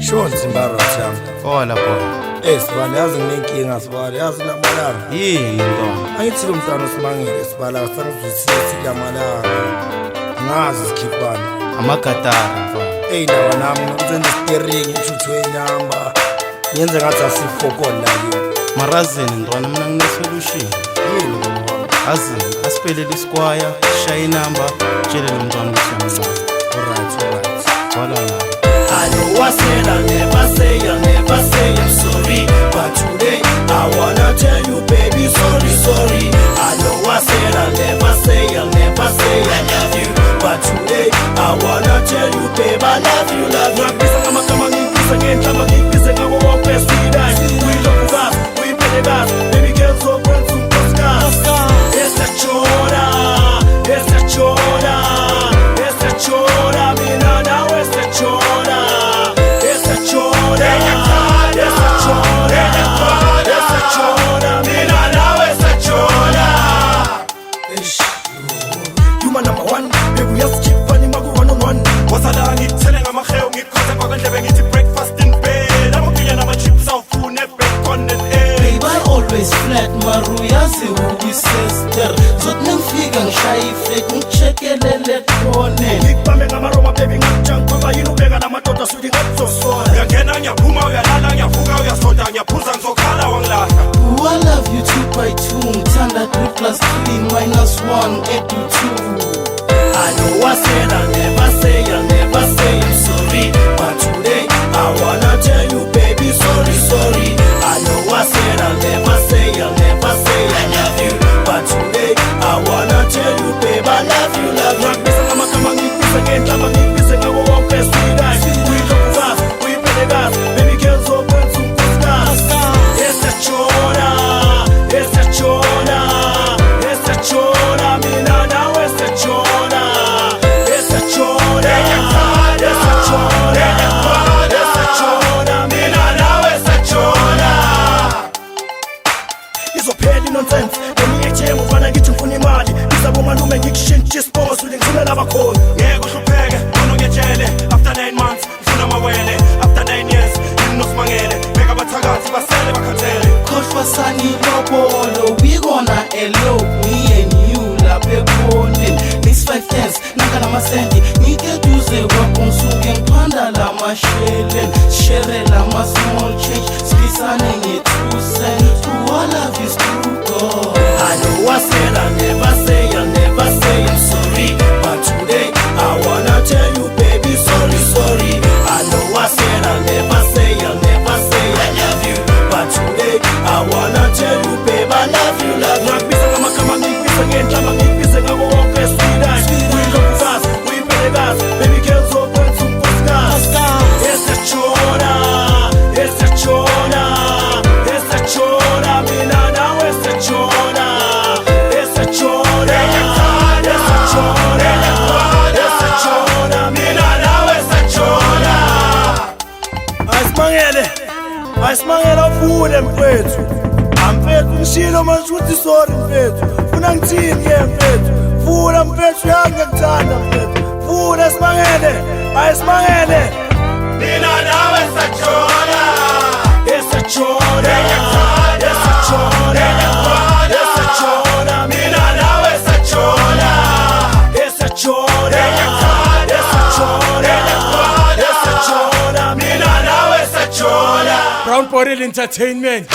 Sure Zimbabwe yami. Hola boy. Sibali yazi nginenkinga sibali yazi namalanga. Yini ntombi? Angithi lo mntwana uSibangile sibala sangivisisi lamalanga. Ngazi sikhipana. Amagatara mfana. Ndawa nami ngizenza steering ngishuthe inyamba. Ngenze ngathi asifokola la yini. Marazini ntwana mina ngine solution. Yini ngoba? Azini asiphelele iskwaya, shaya inamba, tshele lo mntwana ukuthi yamncane. Alright. Wala la. I know I said I'll never say I'm sorry, but today I wanna tell you, baby, sorry. I know I said I'll never say I love you, but today I wanna tell you, babe, I love you. Ngapisa kama ngipisa ngenhlamba ngipisa ngabo wonke sidai. We love gas, we pay gas, baby girl so brand some Oscars. Esa chora, mina nawe esa chora. You my number one, baby, just keep funny, my go one. What's a long it telling I'm a hell, get caught up on the breakfast in bed. I'm a billion of chips out food, net bacon and egg. Babe, I always flat, Maruya, say who we sister. Zot nem figang shy fake, check it, let go. Big Bammy, I'm a Roma, baby, I'm junk, but you know, bigger than my daughter, so you got so sore. You're getting your puma, your lala, your fuga, your soda, your pussy, so color, one laugh. Ooh, I love you 2 by 2. Turn that 3 plus 3 minus 1 8 to 2. I know I said I'll never say I'm sorry, but today I wanna tell you, baby, sorry. I know I said I'll never say I love you, but today I wanna tell you, babe, I love you. Ngapisa kama ngipisa ngenhlamba ngipisa ngabo wonke sidai. We love gas, we pay gas, baby girl so brand some Oscars. Esa chora, mina nawe esa chora. Izophela inonsense ngeminye ATM ufana ngithi ngifuna imali ngizaboma noma ngikushintshe isposo ngithula labakhona ngeke uhlupheke wena ngiyetshele after 9 months ngifuna amawele after 9 years nginosibangele beka abathakathi basele bakhathele Khohlwa sani lobolo, we gonna elope, me and you lapha ekhoneni. Next 5 years nanga namasendi ngike duze kwakonsuke ngiphanda lamashelen. Share lama small change, spisane nge2 cents. All love is true God. I know I said I'll never say I'm sorry, but today I wanna tell you, baby, sorry. I know I said I'll never say I love you, but today I wanna tell you, babe, I love you. Ngapisa kama ngipisa ngenhlamba ngipisa ngabo wonke sidai. We love gas, we pay gas, baby girl so brand some Oscars. Esa chora, mina nawe esa chora. Esa chora, mina nawe esa chora. Ayisimangele ufune mfethu. Mfethu ngishilo manje ukuthi sorry mfethu. Funa ngithini ke mfethu? Funa mfethu yami ngikuthanda mfethu. Funa Simangele, ayisimangele. Mina nawe esa chora. Esa chora. Mina nawe esa chora. Esa chora. Mina nawe esa chora. Brown Bottle Entertainment.